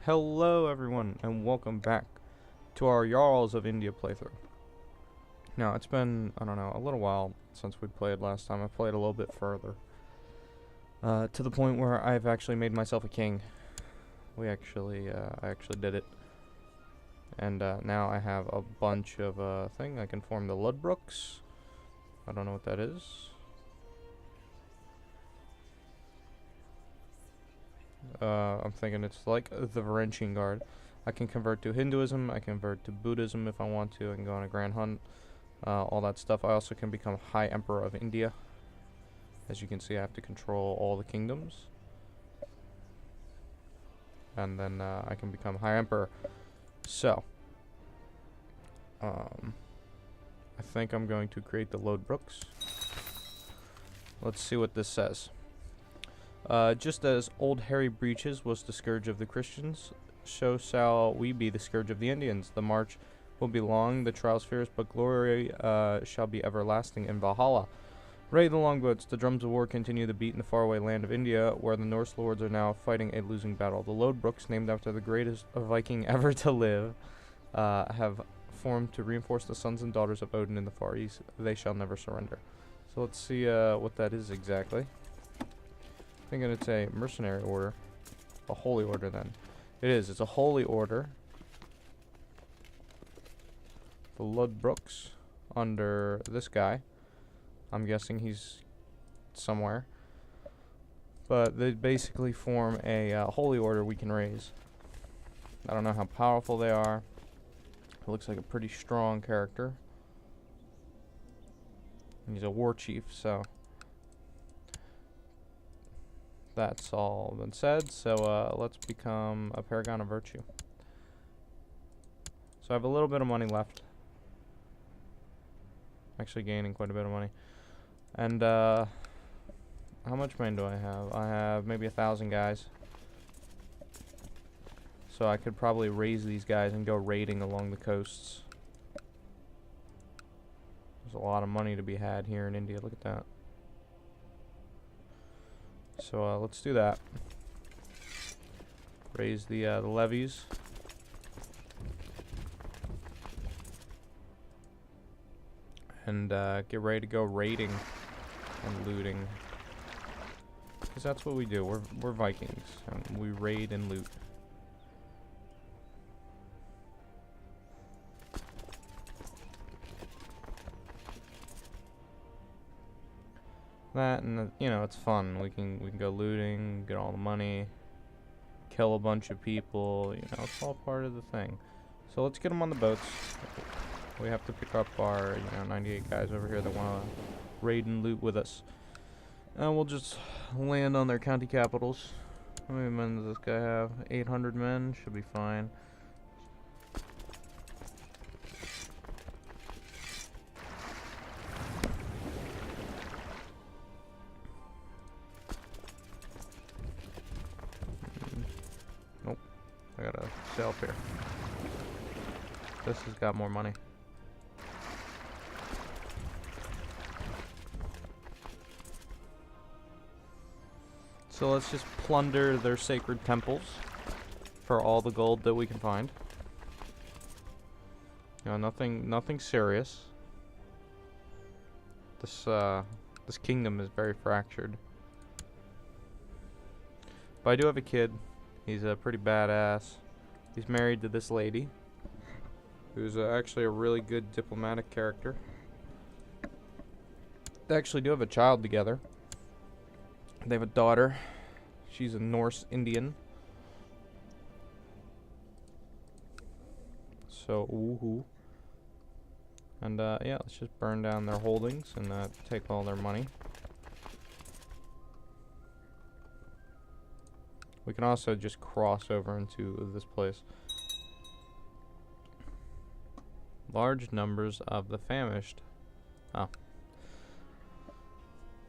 Hello everyone and welcome back to our Jarls of India playthrough. Now it's been, I don't know, a little while since we played last time. I played a little bit further. To the point where I've actually made myself a king. I actually did it. And now I have a bunch of thing. I can form the Ludbrooks. I don't know what that is. I'm thinking it's like the Varangian Guard. I can convert to Hinduism, I can convert to Buddhism if I want to, I can go on a grand hunt, all that stuff. I also can become High Emperor of India. As you can see, I have to control all the kingdoms. And then I can become High Emperor. So, I think I'm going to create the Lodbrooks. Let's see what this says. Just as old Harry Breeches was the scourge of the Christians, so shall we be the scourge of the Indians. The march will be long, the trials fierce, but glory shall be everlasting in Valhalla. Raid the longboats, the drums of war continue to beat in the faraway land of India, where the Norse lords are now fighting a losing battle. The Lodbrooks, named after the greatest Viking ever to live, have formed to reinforce the sons and daughters of Odin in the Far East. They shall never surrender. So let's see what that is exactly. I'm thinking it's a mercenary order. A holy order then. It is. It's a holy order. The Ludbrooks under this guy. I'm guessing he's somewhere. But they basically form a holy order we can raise. I don't know how powerful they are. It looks like a pretty strong character. And he's a war chief, so that's all been said. So let's become a paragon of virtue. So I have a little bit of money left. Actually gaining quite a bit of money. And how much money do I have? I have maybe 1,000 guys. So I could probably raise these guys and go raiding along the coasts. There's a lot of money to be had here in India. Look at that. So let's do that. Raise the levies. And get ready to go raiding and looting. Because that's what we do. We're Vikings. And we raid and loot. That and you know, it's fun. We can go looting, get all the money, kill a bunch of people. You know, it's all part of the thing. So let's get them on the boats. We have to pick up our 98 guys over here that want to raid and loot with us. And we'll just land on their county capitals. How many men does this guy have? 800 men should be fine. Nope. I gotta sail up here. This has got more money. So let's just plunder their sacred temples for all the gold that we can find. You know, nothing serious. This kingdom is very fractured. But I do have a kid. He's a pretty badass. He's married to this lady, who's actually a really good diplomatic character. They actually do have a child together. They have a daughter. She's a Norse Indian. So, woohoo. And, yeah, let's just burn down their holdings and take all their money. We can also just cross over into this place. Large numbers of the famished. Oh.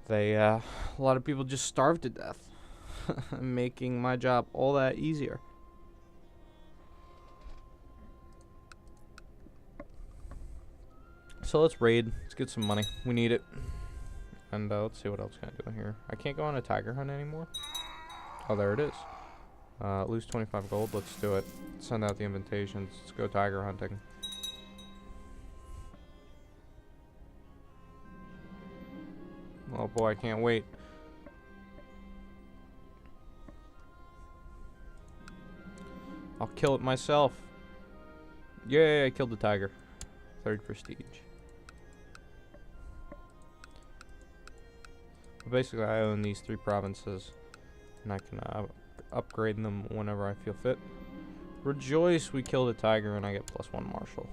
A lot of people just starved to death, making my job all that easier. So let's raid. Let's get some money. We need it. And let's see what else can I do here. I can't go on a tiger hunt anymore. Oh, there it is. Lose 25 gold. Let's do it. Send out the invitations. Let's go tiger hunting. Oh boy, I can't wait. I'll kill it myself. Yay, I killed the tiger. 3rd prestige. But basically, I own these 3 provinces, and I can upgrade them whenever I feel fit. Rejoice, we killed a tiger, and I get +1 martial.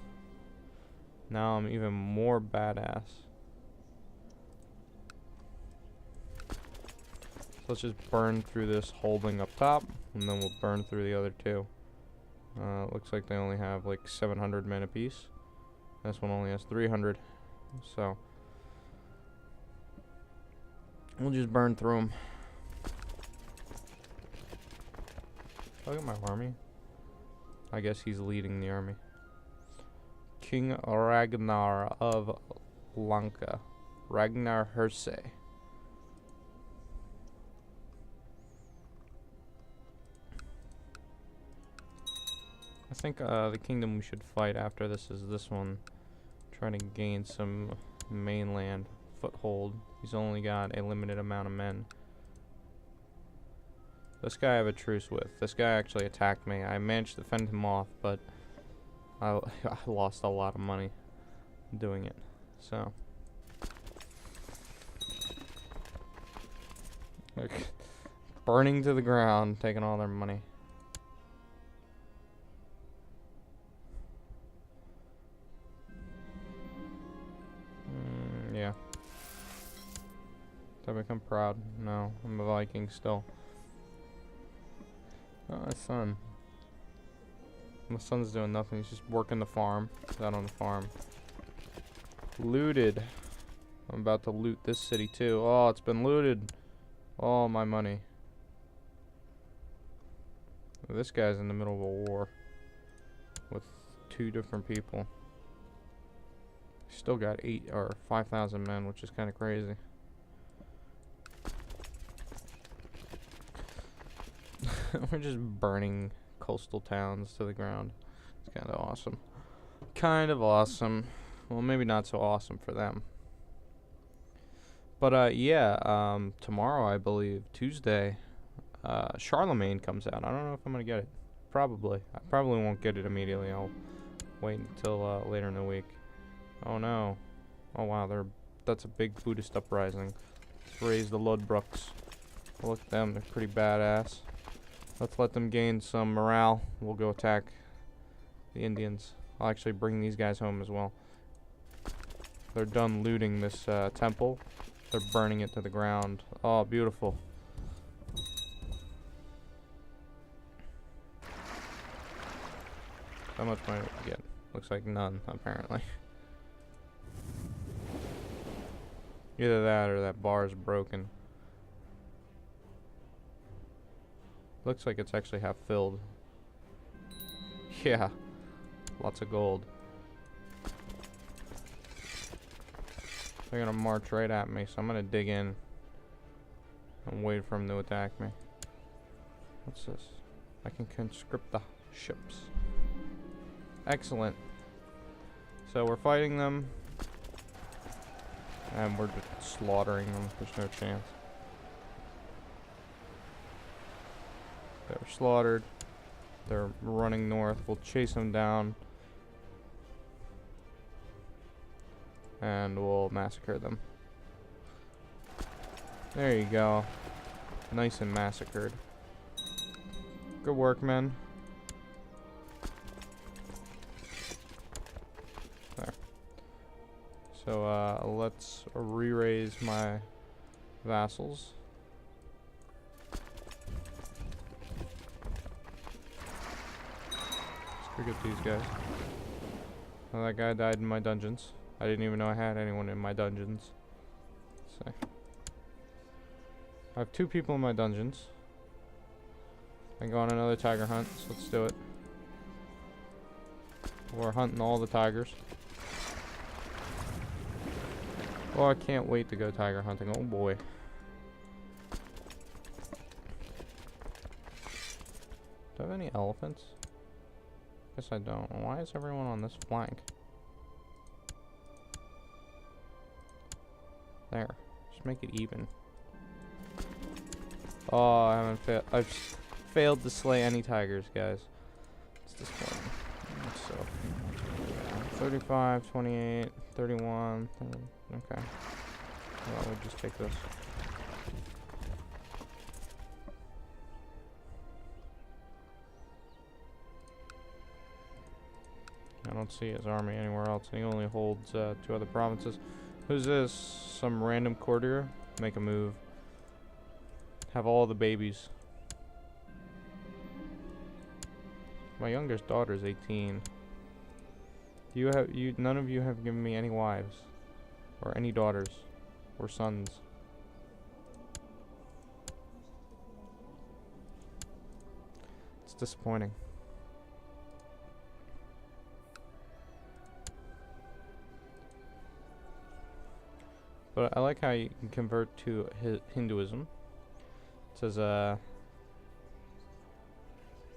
Now I'm even more badass. So let's just burn through this holding up top, and then we'll burn through the other 2. Looks like they only have like 700 men apiece. This one only has 300. So we'll just burn through them. Look at my army. I guess he's leading the army. King Ragnar of Lanka. Ragnar Hersey. I think the kingdom we should fight after this is this one. Trying to gain some mainland foothold. He's only got a limited amount of men. This guy I have a truce with. This guy actually attacked me. I managed to fend him off, but I lost a lot of money doing it. So burning to the ground, taking all their money. Yeah. Did I become proud? No, I'm a Viking still. Oh, my son. My son's doing nothing. He's just working the farm. He's out on the farm. Looted. I'm about to loot this city too. Oh, it's been looted. All my money. This guy's in the middle of a war with 2 different people. Still got 8 or 5,000 men, which is kind of crazy. We're just burning coastal towns to the ground. It's kind of awesome. Kind of awesome. Well, maybe not so awesome for them. But yeah, tomorrow I believe, Tuesday, Charlemagne comes out. I don't know if I'm gonna get it. Probably. I probably won't get it immediately. I'll wait until later in the week. Oh no. Oh wow, that's a big Buddhist uprising. Let's raise the Lodbruks. Look at them, they're pretty badass. Let's let them gain some morale. We'll go attack the Indians. I'll actually bring these guys home as well. They're done looting this temple. They're burning it to the ground. Oh, beautiful. How much money did we get? Looks like none, apparently. Either that or that bar is broken. Looks like it's actually half filled. Yeah. Lots of gold. They're gonna march right at me, so I'm gonna dig in and wait for them to attack me. What's this? I can conscript the ships. Excellent. So we're fighting them. And we're just slaughtering them. There's no chance. They're slaughtered. They're running north. We'll chase them down. And we'll massacre them. There you go. Nice and massacred. Good work, men. There. So, let's re-raise my vassals. Let's go get these guys. Oh, that guy died in my dungeons. I didn't even know I had anyone in my dungeons. So, I have 2 people in my dungeons. I can go on another tiger hunt, so let's do it. We're hunting all the tigers. Oh, I can't wait to go tiger hunting. Oh boy. have any elephants? Guess I don't. Why is everyone on this flank? There. Just make it even. Oh, I haven't failed. I've failed to slay any tigers, guys. It's disappointing. So, 35, 28, 31. Okay. Well, we'll just take this. I don't see his army anywhere else. He only holds 2 other provinces. Who's this? Some random courtier? Make a move. Have all the babies. My youngest daughter is 18. None of you have given me any wives, or any daughters, or sons. It's disappointing. But I like how you can convert to Hinduism. It says,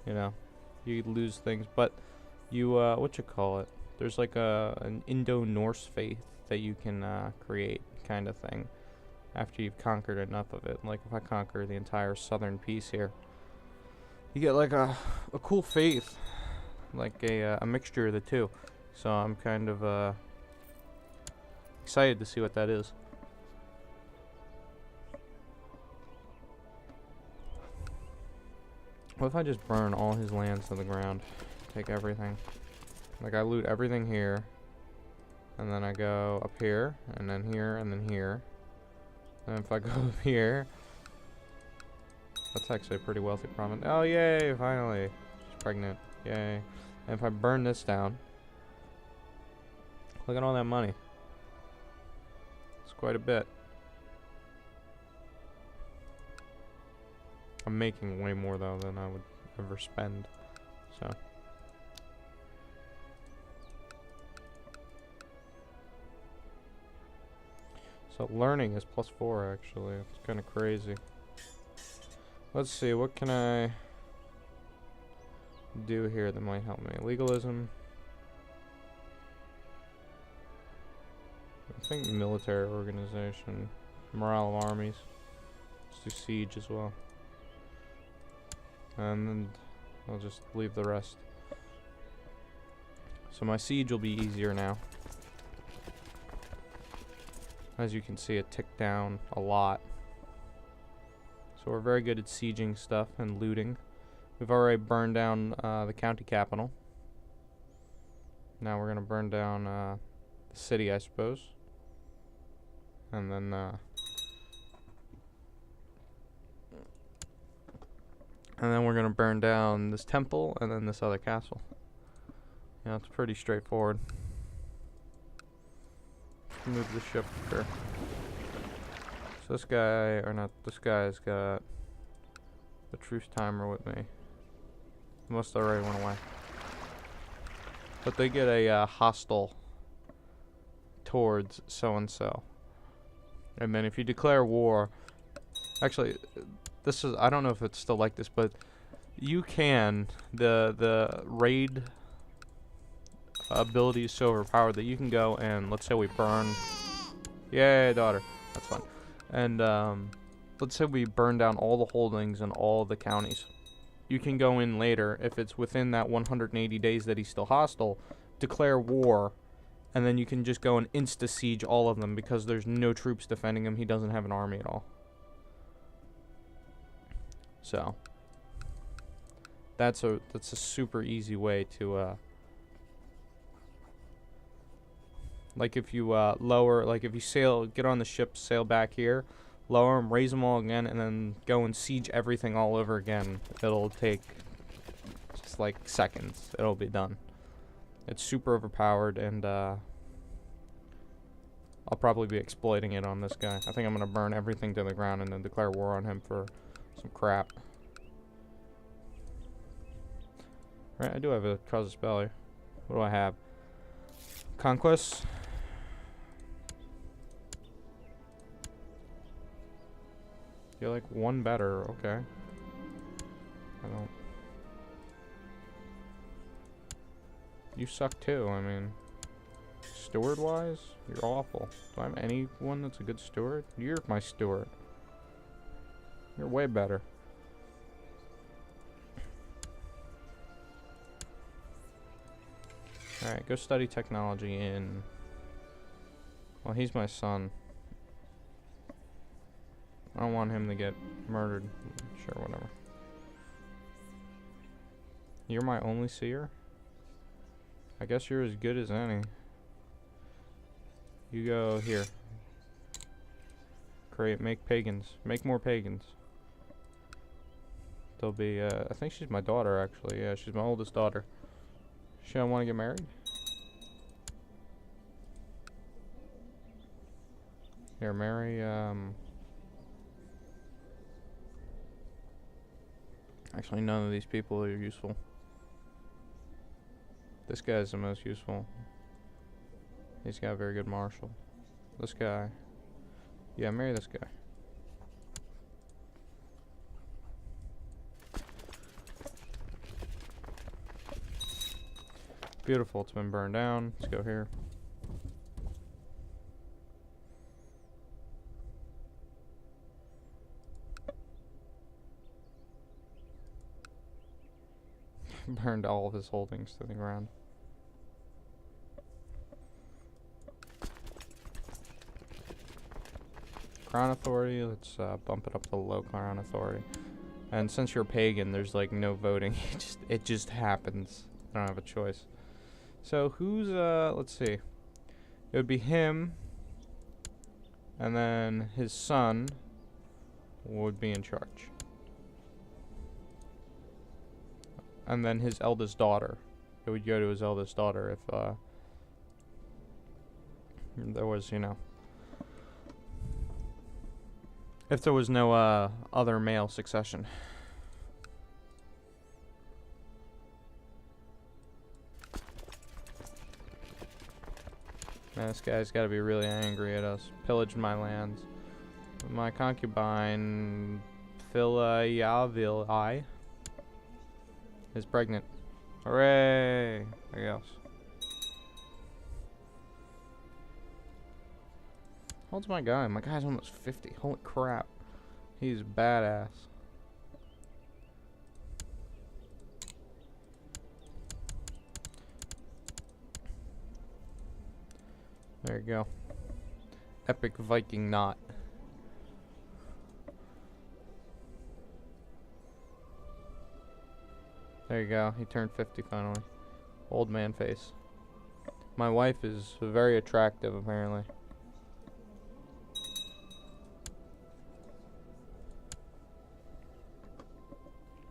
you know, you lose things, but you, what you call it? There's like an Indo-Norse faith that you can create, kind of thing, after you've conquered enough of it. Like if I conquer the entire southern piece here, you get like a cool faith, like a mixture of the two. So I'm kind of excited to see what that is. What if I just burn all his lands to the ground? Take everything. Like I loot everything here. And then I go up here. And then here. And then here. And if I go up here. That's actually a pretty wealthy province. Oh yay, finally. She's pregnant. Yay. And if I burn this down. Look at all that money. It's quite a bit. I'm making way more though than I would ever spend. So learning is +4 actually. It's kind of crazy. Let's see, what can I do here that might help me? Legalism. I think military organization. Morale of armies. Let's do siege as well. And then I'll just leave the rest. So my siege will be easier now. As you can see, it ticked down a lot. So we're very good at sieging stuff and looting. We've already burned down the county capital. Now we're going to burn down the city, I suppose. And then we're going to burn down this temple and then this other castle. Yeah, it's pretty straightforward. Move the ship here. So this guy, or not, this guy's got the truce timer with me. He must already went away. But they get a hostile towards so-and-so. And then if you declare war, actually, this is, I don't know if it's still like this, but you can, the raid ability is so overpowered that you can go and, let's say we burn, yay daughter, that's fun, and let's say we burn down all the holdings in all the counties. You can go in later, if it's within that 180 days that he's still hostile, declare war, and then you can just go and insta-siege all of them because there's no troops defending him. He doesn't have an army at all. So that's a super easy way to like if you lower, like if you get on the ship, sail back here, lower them, raise them all again, and then go and siege everything all over again. It'll take just like seconds. It'll be done. It's super overpowered, and I'll probably be exploiting it on this guy. I think I'm gonna burn everything to the ground and then declare war on him for some crap. Right, I do have a casus belli. What do I have? Conquest. You're like one better, okay. I don't. You suck too, I mean. Steward-wise, you're awful. Do I have anyone that's a good steward? You're my steward. You're way better. Alright, go study technology in... Well, he's my son. I don't want him to get murdered. Sure, whatever. You're my only seer? I guess you're as good as any. You go here. Create, make pagans. Make more pagans. There'll be, I think she's my daughter, actually. Yeah, she's my oldest daughter. She don't want to get married? Here, marry, actually, none of these people are useful. This guy's the most useful. He's got a very good martial. This guy. Yeah, marry this guy. Beautiful, it's been burned down. Let's go here. Burned all of his holdings to the ground. Crown authority, let's bump it up to low crown authority. And since you're pagan, there's like no voting. It just happens. I don't have a choice. So who's let's see. It would be him, and then his son would be in charge. And then his eldest daughter. It would go to his eldest daughter if there was, you know, if there was no other male succession. Man, this guy's got to be really angry at us. Pillaged my lands. My concubine, Philayavili, is pregnant. Hooray! There goes. How old's my guy? My guy's almost 50. Holy crap. He's badass. There you go. Epic Viking knot. There you go. He turned 50 finally. Old man face. My wife is very attractive, apparently.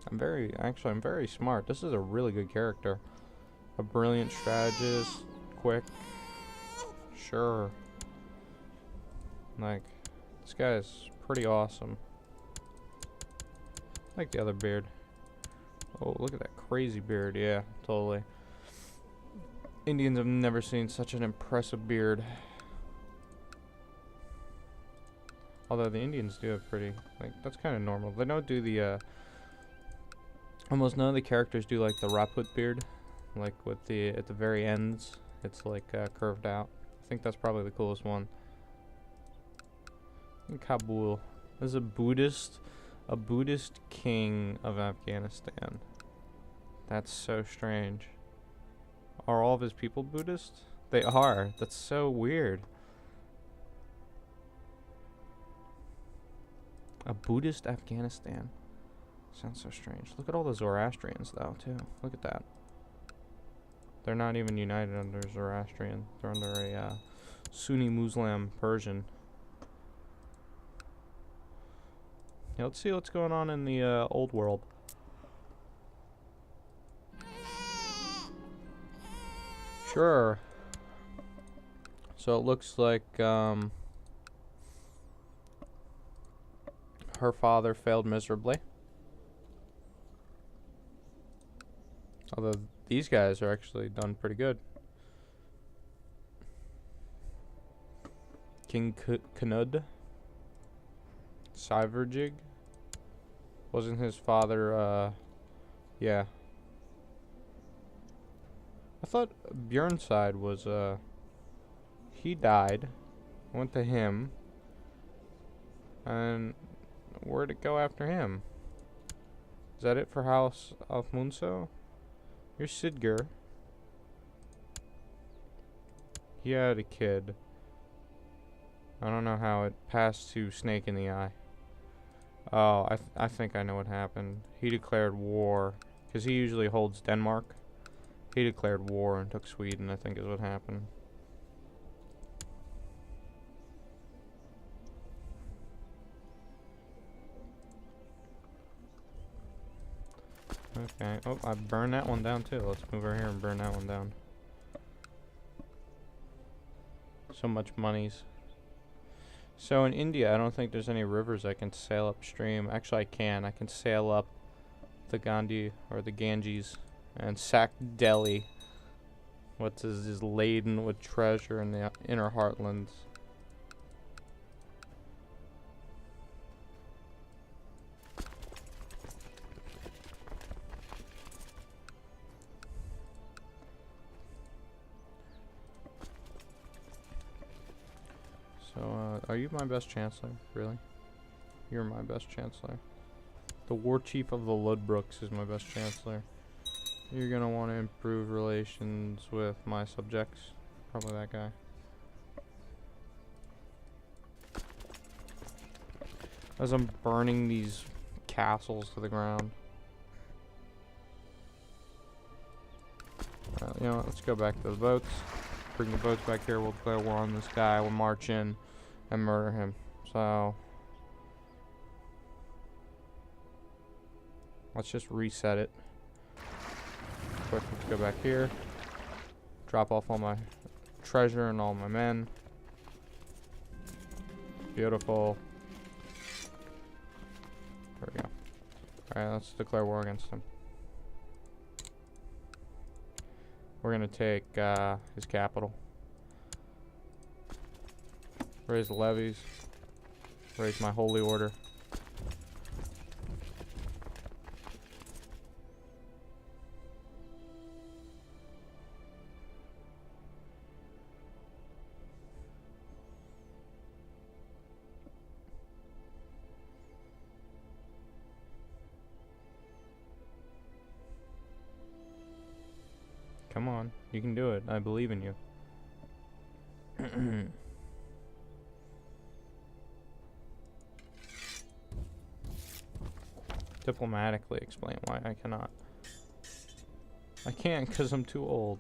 I'm very smart. This is a really good character. A brilliant strategist. Quick. Sure. Like, this guy is pretty awesome. I like the other beard. Oh, look at that crazy beard. Yeah, totally. Indians have never seen such an impressive beard. Although the Indians do have pretty, like, that's kind of normal. They don't do the, almost none of the characters do, like, the Rajput beard. Like, with the, at the very ends, it's, like, curved out. I think that's probably the coolest one. In Kabul. This is a Buddhist king of Afghanistan. That's so strange. Are all of his people Buddhist? They are. That's so weird. A Buddhist Afghanistan. Sounds so strange. Look at all the Zoroastrians, though, too. Look at that. They're not even united under Zoroastrian. They're under a Sunni Muslim Persian. Yeah, let's see what's going on in the old world. Sure. So it looks like her father failed miserably. Although these guys are actually done pretty good. King Knud. Cyverjig. Wasn't his father, yeah. I thought Bjornside was, he died. Went to him. And where'd it go after him? Is that it for House of Munso? Here's Sidger. He had a kid. I don't know how it passed to Snake in the Eye. Oh, I think I know what happened. He declared war, because he usually holds Denmark. He declared war and took Sweden, I think is what happened. Okay. Oh, I burned that one down too. Let's move over here and burn that one down. So much monies. So in India, I don't think there's any rivers I can sail upstream. Actually, I can. I can sail up the Gandhi or the Ganges and sack Delhi, which is laden with treasure in the inner heartlands. So, are you my best chancellor? Really? You're my best chancellor. The war chief of the Ludbrooks is my best chancellor. You're gonna want to improve relations with my subjects. Probably that guy. As I'm burning these castles to the ground. You know what, let's go back to the boats. Bring the boats back here. We'll declare war on this guy. We'll march in and murder him. So let's just reset it. Quick, let's go back here. Drop off all my treasure and all my men. Beautiful. There we go. Alright, let's declare war against him. We're gonna take his capital. Raise the levies. Raise my holy order. Come on, you can do it. I believe in you. Diplomatically explain why I cannot. I can't because I'm too old.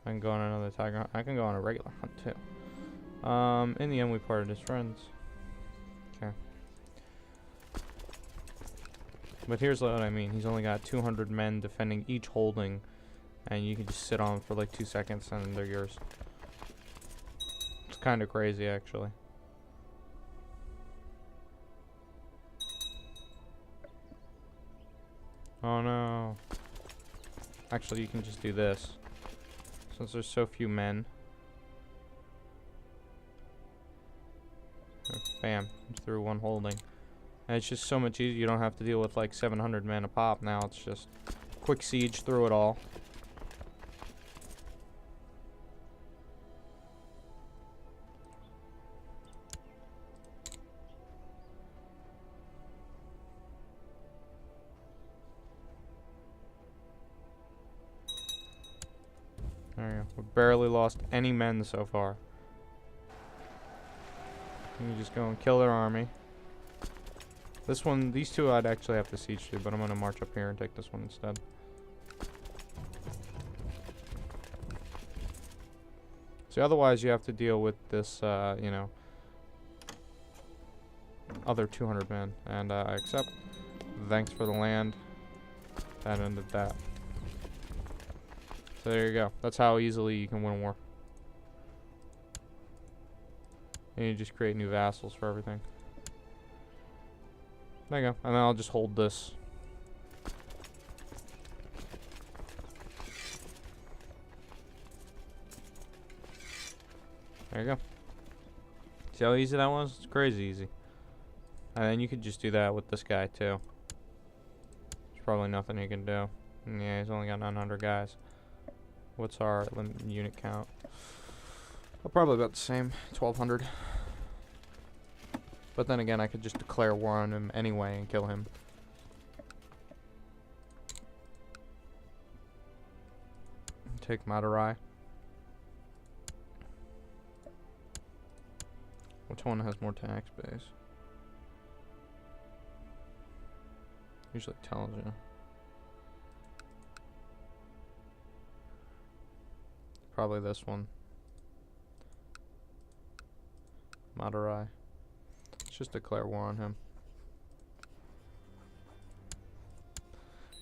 I can go on another tiger hunt. I can go on a regular hunt too. In the end we parted as friends. Okay. But here's what I mean. He's only got 200 men defending each holding. And you can just sit on them for like 2 seconds and they're yours. It's kind of crazy, actually. Oh no. Actually, you can just do this. Since there's so few men. Bam. Through one holding. And it's just so much easier. You don't have to deal with like 700 men a pop now. It's just quick siege through it all. There you go. We've barely lost any men so far. You just go and kill their army. This one, these two I'd actually have to siege to, but I'm gonna march up here and take this one instead. See, otherwise you have to deal with this, you know, other 200 men. And I accept. Thanks for the land. That ended that. So there you go. That's how easily you can win a war. And you just create new vassals for everything. There you go. And then I'll just hold this. There you go. See how easy that was? It's crazy easy. And then you could just do that with this guy too. There's probably nothing you can do. And yeah, he's only got 900 guys. What's our unit count? Oh, probably about the same, 1,200. But then again, I could just declare war on him anyway and kill him. Take Madurai. Which one has more tax base? Usually tells you. Probably this one. Madurai. Let's just declare war on him.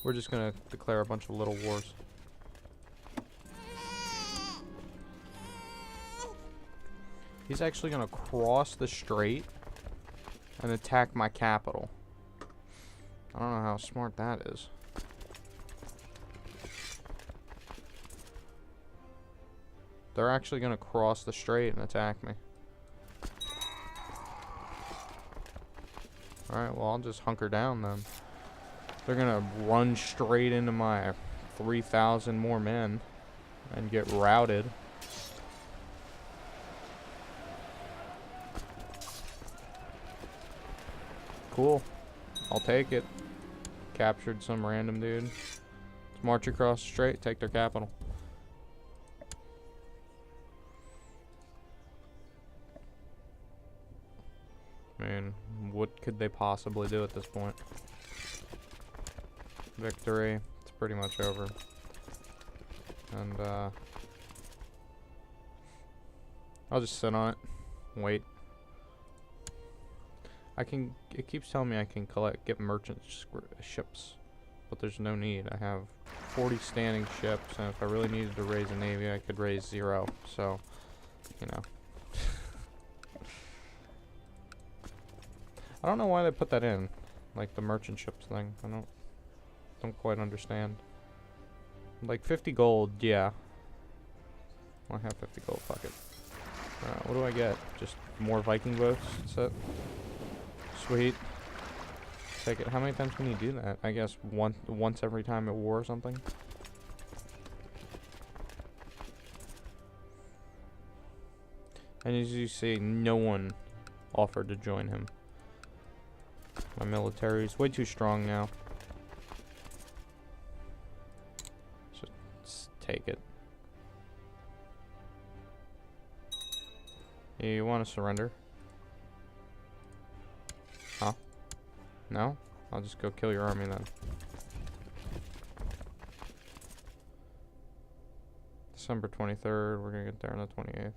We're just gonna declare a bunch of little wars. He's actually gonna cross the strait and attack my capital. I don't know how smart that is. They're actually gonna cross the strait and attack me. Alright, well, I'll just hunker down then. They're gonna run straight into my 3,000 more men and get routed. Cool. I'll take it. Captured some random dude. Let's march across the strait, take their capital. I mean, what could they possibly do at this point? Victory. It's pretty much over. And, I'll just sit on it. Wait. It keeps telling me I can get merchant ships, but there's no need. I have 40 standing ships, and if I really needed to raise a navy, I could raise 0. So, you know. I don't know why they put that in, like the merchant ships thing. I don't quite understand. Like 50 gold, yeah. I have 50 gold. Fuck it. What do I get? Just more Viking boats. That's it. Sweet. Take it. How many times can you do that? I guess once every time at war or something. And as you see, no one offered to join him. My military is way too strong now. Just take it. You want to surrender? Huh? No? I'll just go kill your army then. December 23rd, we're gonna get there on the 28th.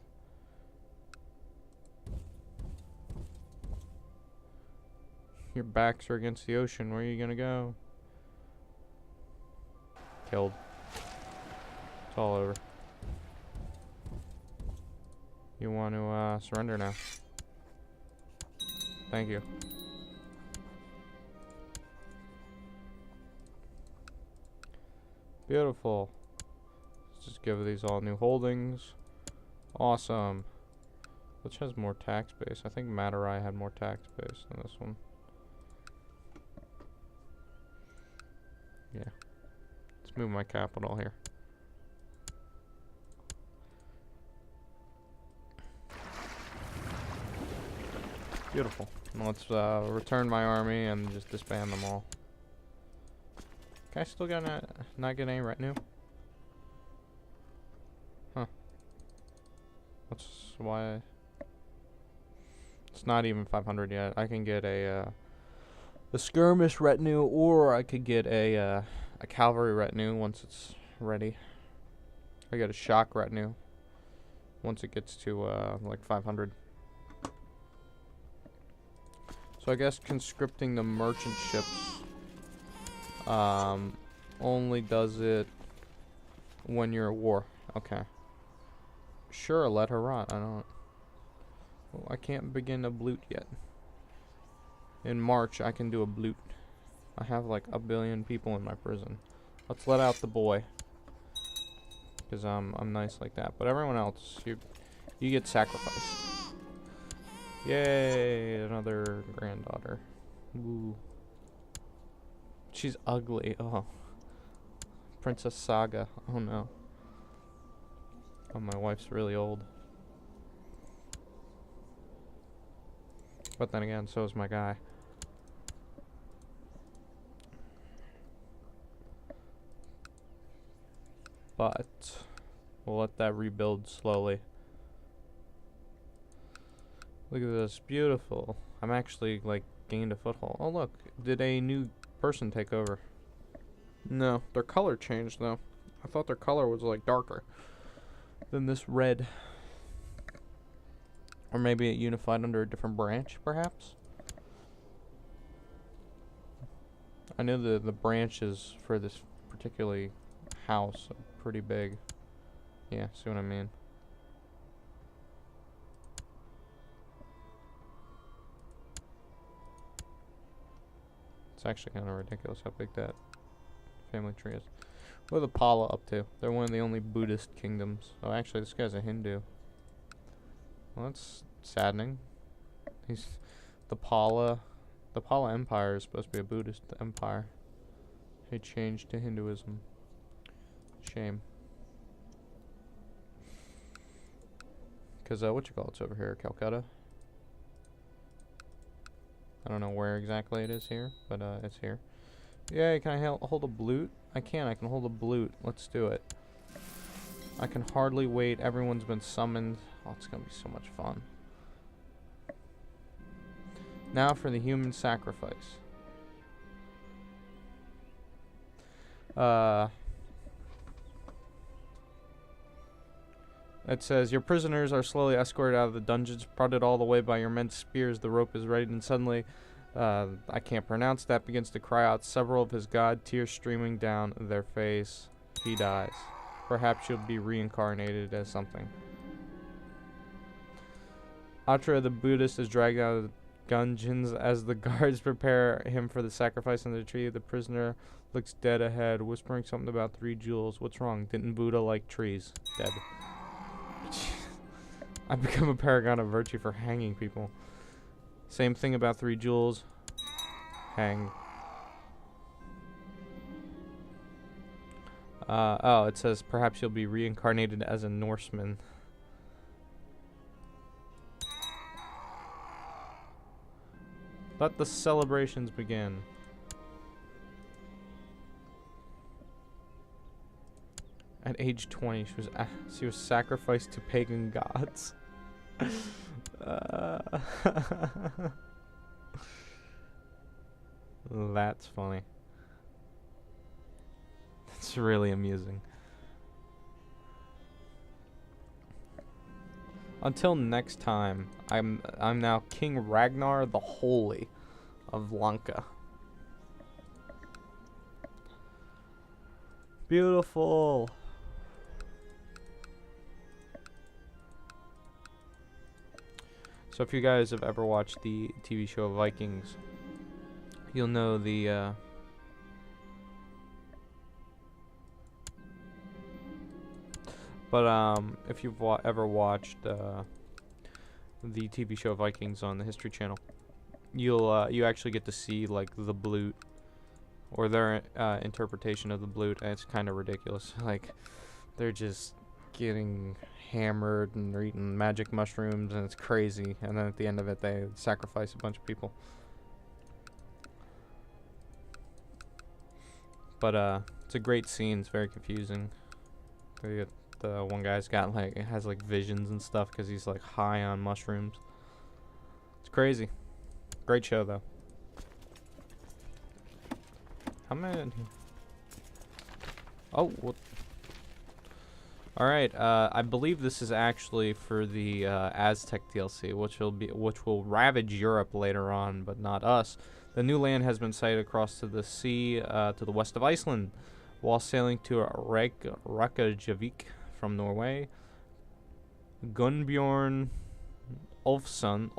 Your backs are against the ocean, where are you gonna go? Killed. It's all over. You want to surrender now? Thank you. Beautiful. Let's just give these all new holdings. Awesome. Which has more tax base? I think Madurai had more tax base than this one. Yeah. Let's move my capital here. Beautiful. Let's return my army and just disband them all. Can I still not get any retinue? Huh. That's why. It's not even 500 yet. I can get a skirmish retinue, or I could get a cavalry retinue once it's ready. I get a shock retinue once it gets to like 500. So I guess conscripting the merchant ships only does it when you're at war. Okay. Sure, let her rot. Well, I can't begin a blute yet. In March, I can do a blute. I have like 1 billion people in my prison. Let's let out the boy, because I'm nice like that. But everyone else, you get sacrificed. Yay, another granddaughter. Woo. She's ugly. Oh. Princess Saga. Oh no. Oh, my wife's really old. But then again, so is my guy. But we'll let that rebuild slowly. Look at this, beautiful. I'm actually like gained a foothold. Oh look, did a new person take over? No, their color changed though. I thought their color was like darker than this red. Or maybe it unified under a different branch, perhaps? I know the branches for this particularly house are pretty big. Yeah, see what I mean? It's actually kind of ridiculous how big that family tree is. What are the Pala up to? They're one of the only Buddhist kingdoms. Oh, actually, this guy's a Hindu. Well, that's saddening. He's the Pala Empire is supposed to be a Buddhist empire. He changed to Hinduism. Shame. Cause it's over here, Calcutta. I don't know where exactly it is here, but it's here. Yeah, can I hold a blute? I can hold a blute. Let's do it. I can hardly wait. Everyone's been summoned. Oh, it's gonna be so much fun. Now for the human sacrifice. It says, your prisoners are slowly escorted out of the dungeons, prodded all the way by your men's spears. The rope is ready, and suddenly, I can't pronounce that, begins to cry out, several of his god, tears streaming down their face. He dies. Perhaps she'll be reincarnated as something. Atra the Buddhist is dragged out of the dungeons as the guards prepare him for the sacrifice on the tree. The prisoner looks dead ahead, whispering something about 3 jewels. What's wrong? Didn't Buddha like trees? Dead. I've become a paragon of virtue for hanging people. Same thing about 3 jewels. Hang. Oh, it says perhaps you'll be reincarnated as a Norseman. Let the celebrations begin. At age 20, she was sacrificed to pagan gods. That's funny. It's really amusing. Until next time, I'm now King Ragnar the Holy of Lanka. Beautiful. So if you guys have ever watched the TV show Vikings, you'll know the if you've ever watched the TV show Vikings on the History Channel, you actually get to see like the blute or their interpretation of the blute, and it's kind of ridiculous. Like they're just getting hammered and they're eating magic mushrooms and it's crazy, and then at the end of it they sacrifice a bunch of people. But it's a great scene. It's very confusing. The one guy's got like has like visions and stuff because he's like high on mushrooms. It's crazy. Great show though. How many? Oh, what? All right. I believe this is actually for the Aztec DLC, which will ravage Europe later on, but not us. The new land has been sighted across to the sea to the west of Iceland. While sailing to Reykjavik from Norway, Gunnbjorn Ulfsson,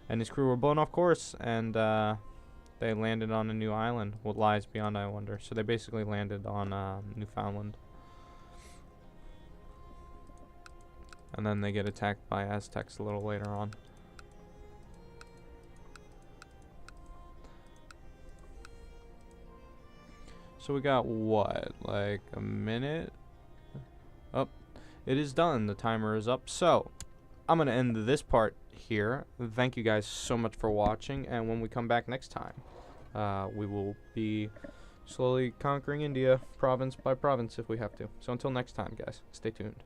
and his crew were blown off course, and they landed on a new island. What lies beyond, I wonder. So they basically landed on Newfoundland. And then they get attacked by Aztecs a little later on. So we got what, like a minute Oh, it is done. The timer is up. So, I'm going to end this part here. Thank you guys so much for watching. And when we come back next time, we will be slowly conquering India, province by province, if we have to. So until next time, guys, stay tuned.